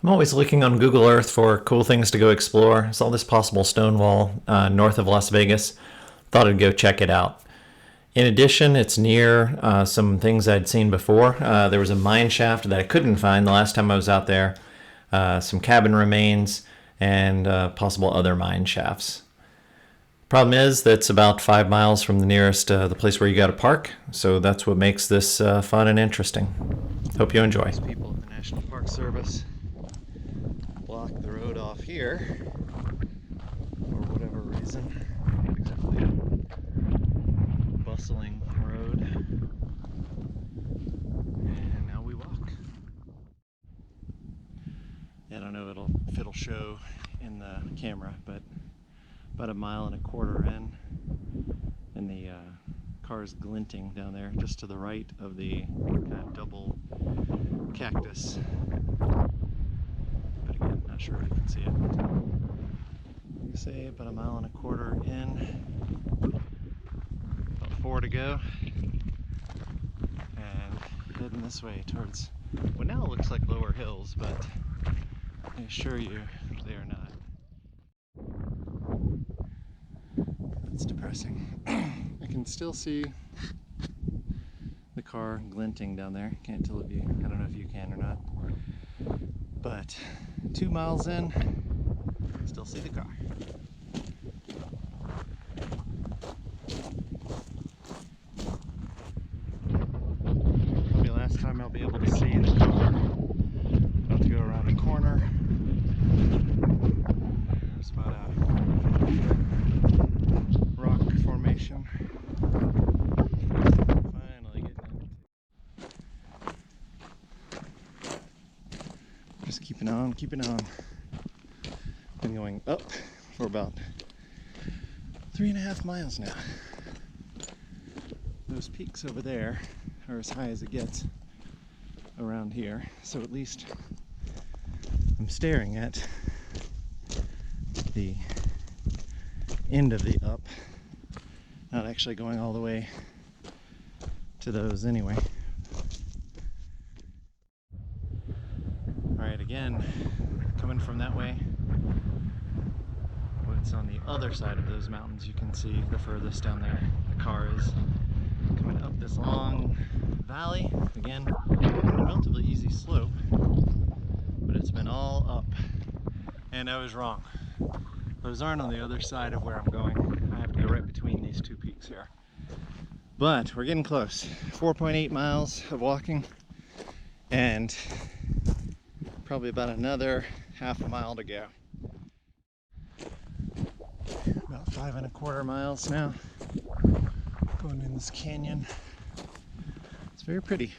I'm always looking on Google Earth for cool things to go explore. Saw this possible stone wall north of Las Vegas. Thought I'd go check it out. In addition, it's near some things I'd seen before. There was a mine shaft that I couldn't find the last time I was out there, some cabin remains, and possible other mine shafts. Problem is that it's about 5 miles from the nearest the place where you got to park, so that's what makes this fun and interesting. Hope you enjoy. These people at the National Park Service block the road off here for whatever reason. Not exactly a bustling road. And now we walk. I don't know if it'll show in the camera, but about 1.25 miles in, and the car is glinting down there just to the right of the kind of double cactus. But again, not sure if you can see it. Like I say, about 1.25 miles in, about 4 to go, and heading this way towards what now looks like lower hills, but I assure you they are not. It's depressing. I can still see the car glinting down there. Can't tell if you, I don't know if you can or not. But 2 miles in, still see the car. Probably last time I'll be able to see the car. About to go around a corner. There's about a rock formation. Finally getting in. Just keeping on, keeping on. Been going up for about 3.5 miles now. Those peaks over there are as high as it gets around here, so at least I'm staring at the end of the up, not actually going all the way to those anyway. Alright, again, coming from that way, what's on the other side of those mountains, you can see the furthest down there. The car is coming up this long valley, again, relatively easy slope, but it's been all up, and I was wrong. Those aren't on the other side of where I'm going. I have to go right between these two peaks here. But we're getting close. 4.8 miles of walking, and probably about another 1/2 mile to go. About 5.25 miles now. Going in this canyon. It's very pretty.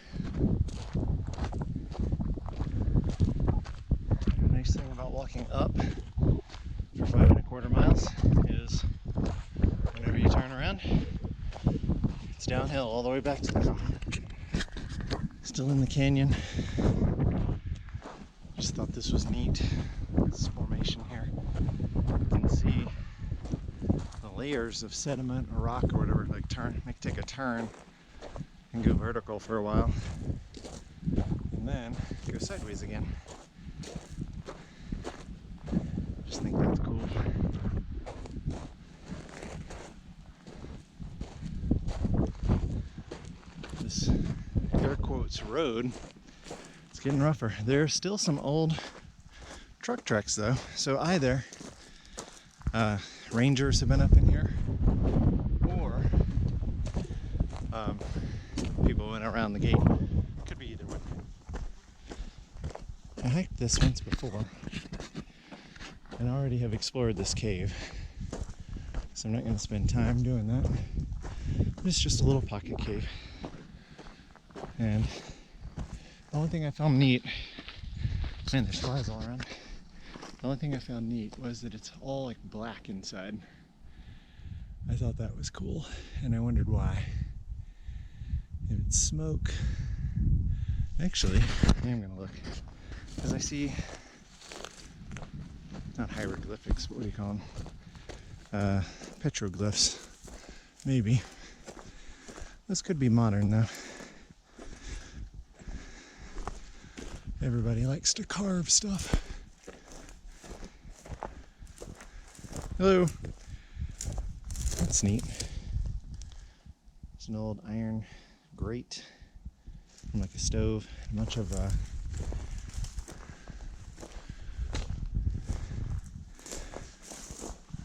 The nice thing about walking up for 5.25 miles is whenever you turn around, it's downhill all the way back to the mountain. Still in the canyon. Just thought this was neat. This formation here. You can see the layers of sediment or rock or whatever, like take a turn and go vertical for a while, and then go sideways again. Just think that's cool. This air quotes road, it's getting rougher. There's still some old truck tracks though, so either rangers have been up in here, or people went around the gate. Could be either way. I hiked this once before and already have explored this cave, so I'm not going to spend time doing that. But it's just a little pocket cave, and the only thing I found neat, man, there's flies all around. The only thing I found neat was that it's all like black inside. I thought that was cool, and I wondered why. If it's smoke. Actually, I am gonna look, because I see, not hieroglyphics, what do you call them? Petroglyphs, maybe. This could be modern though. Everybody likes to carve stuff. Hello. That's neat. It's an old iron grate from like a stove. A bunch of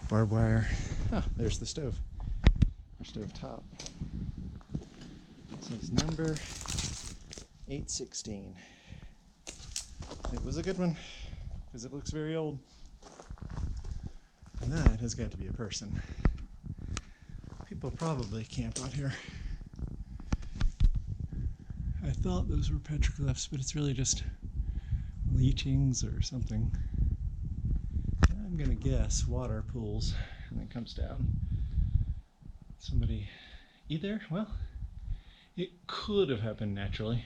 barbed wire. Oh, there's the stove. Our stove top. This is number 816. It was a good one because it looks very old. And that has got to be a person. People probably camp out here. I thought those were petroglyphs, but it's really just leachings or something. I'm gonna guess water pools and then comes down. Somebody either, well, it could have happened naturally.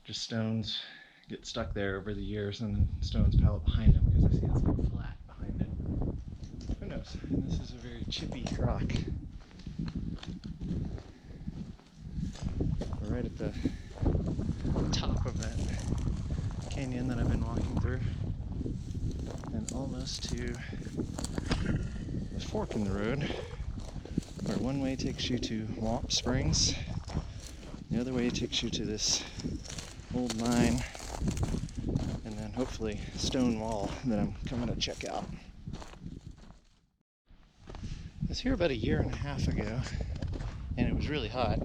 Just stones get stuck there over the years and then stones pile up behind them because I see it's like flat behind it. Who knows? And this is a very chippy rock. We're right at the top of that canyon that I've been walking through and almost to the fork in the road where one way takes you to Wamp Springs, the other way takes you to this old mine, and then hopefully stone wall that I'm coming to check out. I was here about a year and a half ago, and it was really hot.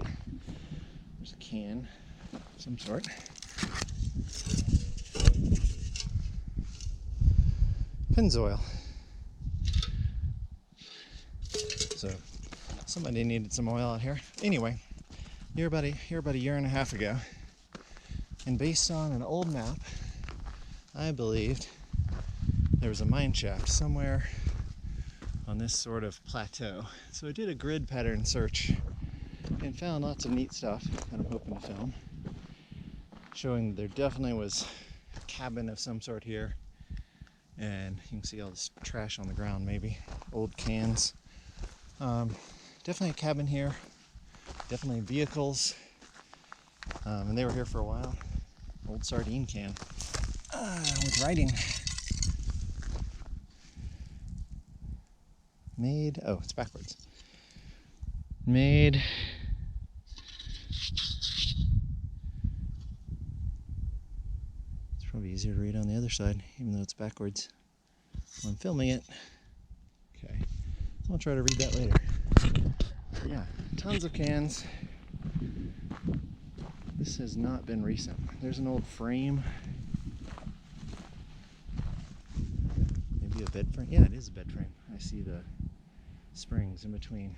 There's a can of some sort. Pennzoil. So somebody needed some oil out here. Anyway, here about a year and a half ago. And based on an old map, I believed there was a mine shaft somewhere on this sort of plateau. So I did a grid pattern search and found lots of neat stuff that I'm hoping to film, showing there definitely was a cabin of some sort here. And you can see all this trash on the ground, maybe old cans. Definitely a cabin here, definitely vehicles, and they were here for a while. Old sardine can with writing. Made, oh, it's backwards. Made it's probably easier to read on the other side, even though it's backwards when I'm filming it. Okay, I'll try to read that later. Yeah, tons of cans. This has not been recent. There's an old frame. Maybe a bed frame? Yeah, it is a bed frame. I see the springs in between.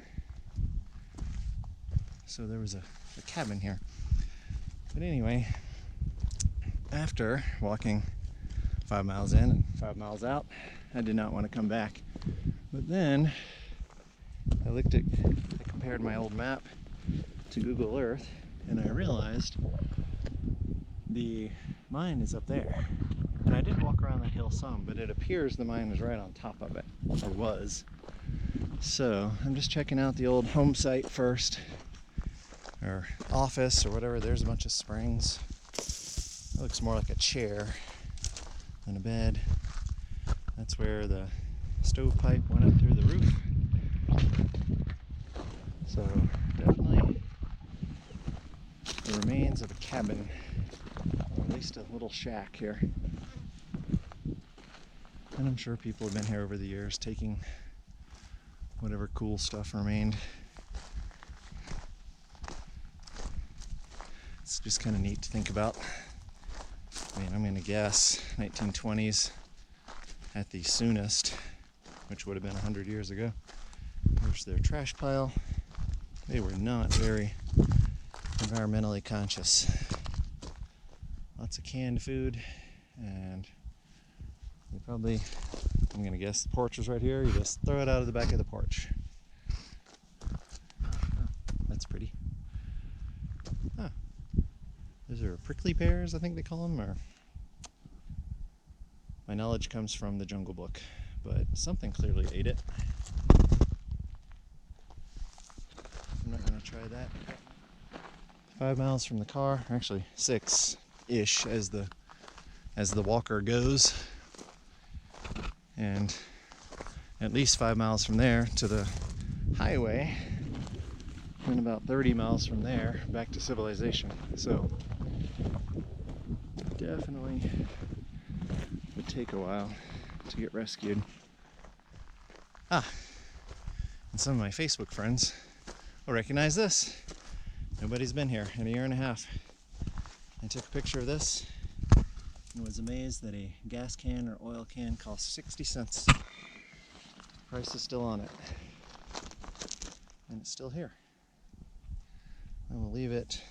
So there was a cabin here. But anyway, after walking 5 miles in and 5 miles out, I did not want to come back. But then I compared my old map to Google Earth, and I realized the mine is up there. And I did walk around that hill some, but it appears the mine was right on top of it, or was. So I'm just checking out the old home site first, or office, or whatever. There's a bunch of springs. It looks more like a chair than a bed. That's where the stovepipe went up through the roof. So definitely the remains of a cabin, or at least a little shack here. And I'm sure people have been here over the years taking whatever cool stuff remained. It's just kind of neat to think about. I mean, I'm going to guess 1920s at the soonest, which would have been 100 years ago. There's their trash pile. They were not very environmentally conscious. Lots of canned food, and they probably, I'm going to guess the porch was right here. You just throw it out of the back of the porch. Oh, that's pretty. Huh. Those are prickly pears, I think they call them, or my knowledge comes from the Jungle Book, but something clearly ate it. I'm not going to try that. 5 miles from the car, actually 6, ish as the walker goes, and at least 5 miles from there to the highway, and about 30 miles from there back to civilization. So definitely would take a while to get rescued. And some of my Facebook friends will recognize this. Nobody's been here in a year and a half. I took a picture of this and was amazed that a gas can or oil can costs 60 cents. Price is still on it. And it's still here. I will leave it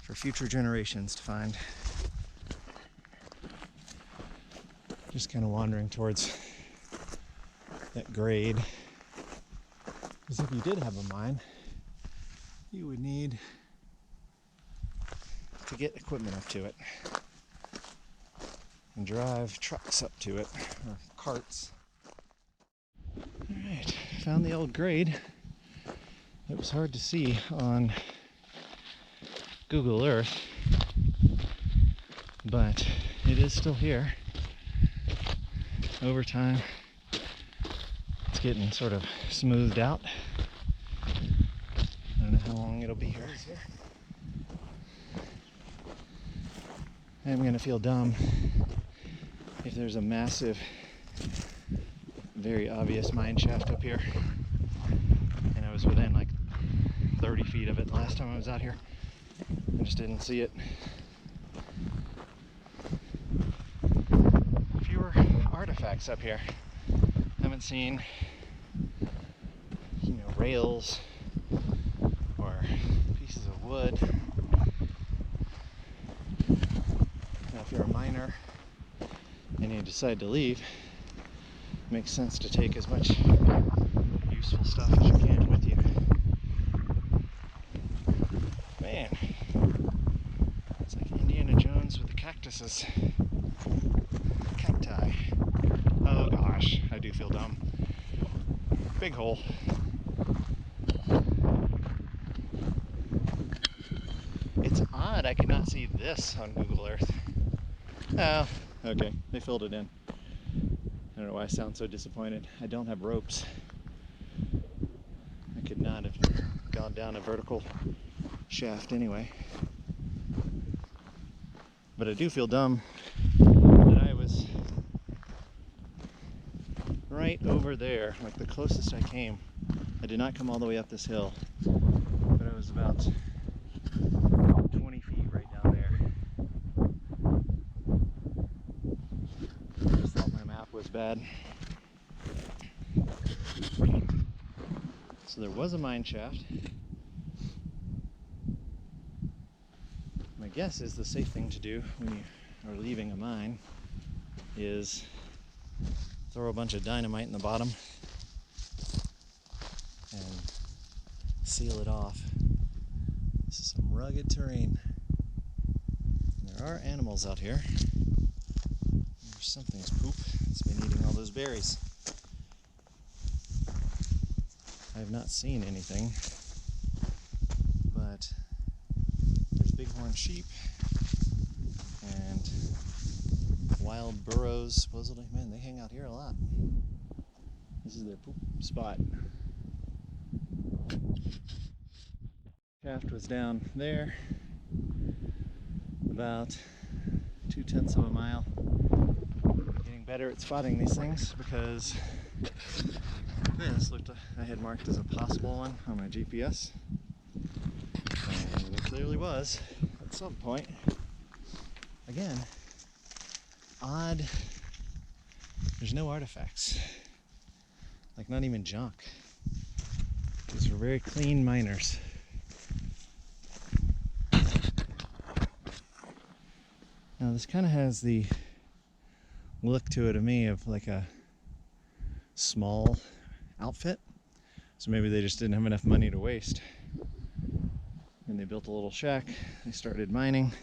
for future generations to find. Just kind of wandering towards that grade. Because if you did have a mine, you would need to get equipment up to it and drive trucks up to it, or carts. Alright, found the old grade. It was hard to see on Google Earth, but it is still here. Over time, it's getting sort of smoothed out. I don't know how long it'll be here. I'm gonna feel dumb if there's a massive, very obvious mine shaft up here, and I was within like 30 feet of it last time I was out here. I just didn't see it. Fewer artifacts up here. Haven't seen, rails or pieces of wood. Now, if you're a miner and you decide to leave, it makes sense to take as much useful stuff as you can with you. Man, it's like Indiana Jones with the cactuses. Cacti. Oh gosh, I do feel dumb. Big hole. It's odd I could not see this on Google Earth. Oh, okay, they filled it in. I don't know why I sound so disappointed. I don't have ropes. I could not have gone down a vertical shaft anyway. But I do feel dumb that I was right over there, like the closest I came. I did not come all the way up this hill, but I was about 20 feet right down there. I just thought my map was bad. So there was a mine shaft. My guess is the safe thing to do when you are leaving a mine is throw a bunch of dynamite in the bottom and seal it off. This is some rugged terrain. There are animals out here. There's something's poop. It's been eating all those berries. I have not seen anything, but there's bighorn sheep and wild burros, supposedly. Man, they hang out here a lot. This is their poop spot. Shaft was down there, about 2/10 of a mile. Getting better at spotting these things because this looked, I had marked as a possible one on my GPS, and it clearly was at some point. Again, odd. There's no artifacts, like not even junk. These are very clean miners. Now this kind of has the look to it of me of like a small outfit, so maybe they just didn't have enough money to waste and they built a little shack. They started mining,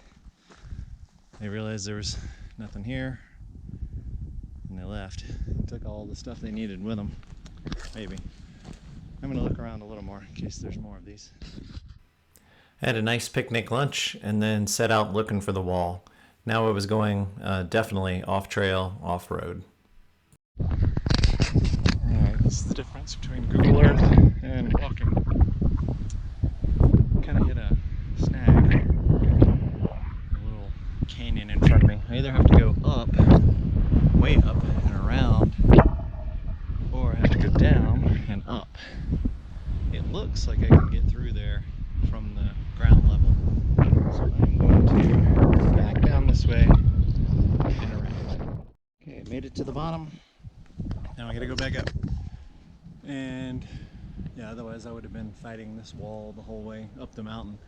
they realized there was nothing here, and they left. Took all the stuff they needed with them. Maybe. I'm gonna look around a little more in case there's more of these. Had a nice picnic lunch and then set out looking for the wall. Now I was going definitely off trail, off road. Alright, this is the difference between Google Earth and walking. Kind of hit a snag, a little canyon in front of me. I either have to go up, way up and around, or I have to go down and up. It looks like I can get through there from the ground level. So I'm going to back down this way and around. Okay, made it to the bottom. Now I gotta go back up. And yeah, otherwise I would have been fighting this wall the whole way up the mountain.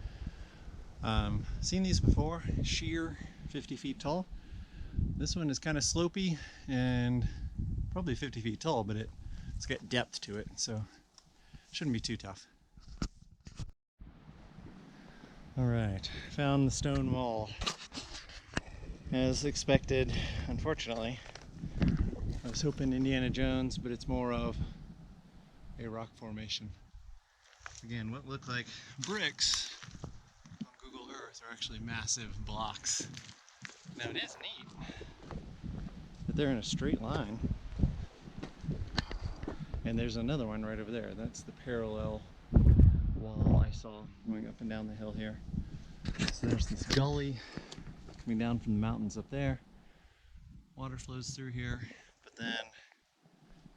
Seen these before, sheer 50 feet tall. This one is kind of slopey and probably 50 feet tall, but it's got depth to it, so shouldn't be too tough. Alright, found the stone wall. As expected, unfortunately. I was hoping Indiana Jones, but it's more of a rock formation. Again, what look like bricks on Google Earth are actually massive blocks. Now it is neat that they're in a straight line. And there's another one right over there. That's the parallel wall I saw going up and down the hill here. So there's this gully coming down from the mountains up there. Water flows through here, but then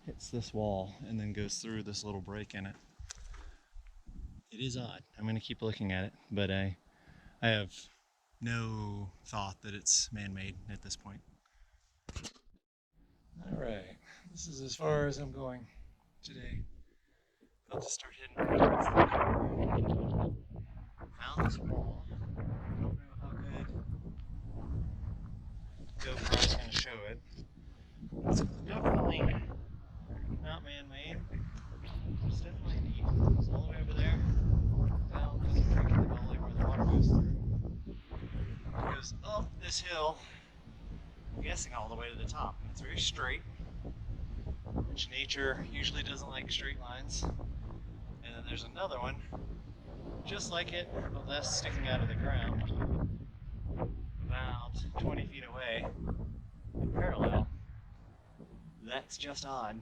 hits this wall and then goes through this little break in it. It is odd. I'm going to keep looking at it, but I have no thought that it's man-made at this point. Alright, this is as far as I'm going today. About to start heading towards the car. Found this wall. I don't know how good GoPro's going to show it. It's definitely not man-made. It's definitely neat. It's all the way over there. Down this break in the gully where the water goes through. It goes up this hill, I'm guessing all the way to the top. And it's very straight, which nature usually doesn't like straight lines. And then there's another one, just like it, but less sticking out of the ground. About 20 feet away, parallel. That's just odd.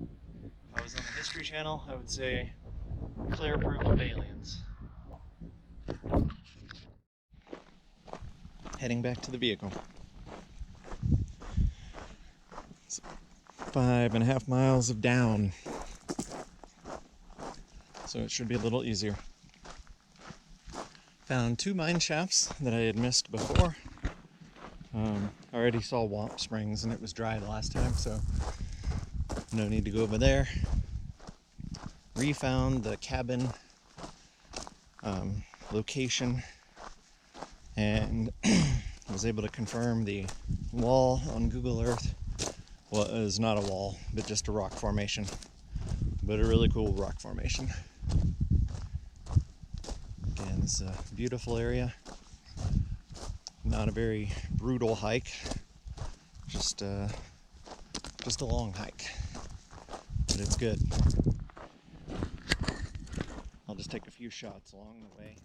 If I was on the History Channel, I would say clear proof of aliens. Heading back to the vehicle. It's 5.5 miles of down, so it should be a little easier. Found 2 mine shafts that I had missed before. I already saw Wamp Springs and it was dry the last time, so no need to go over there. Refound the cabin location and was able to confirm the wall on Google Earth was not a wall, but just a rock formation, but a really cool rock formation. Again, this is a beautiful area. Not a very brutal hike, just a long hike, but it's good. I'll just take a few shots along the way.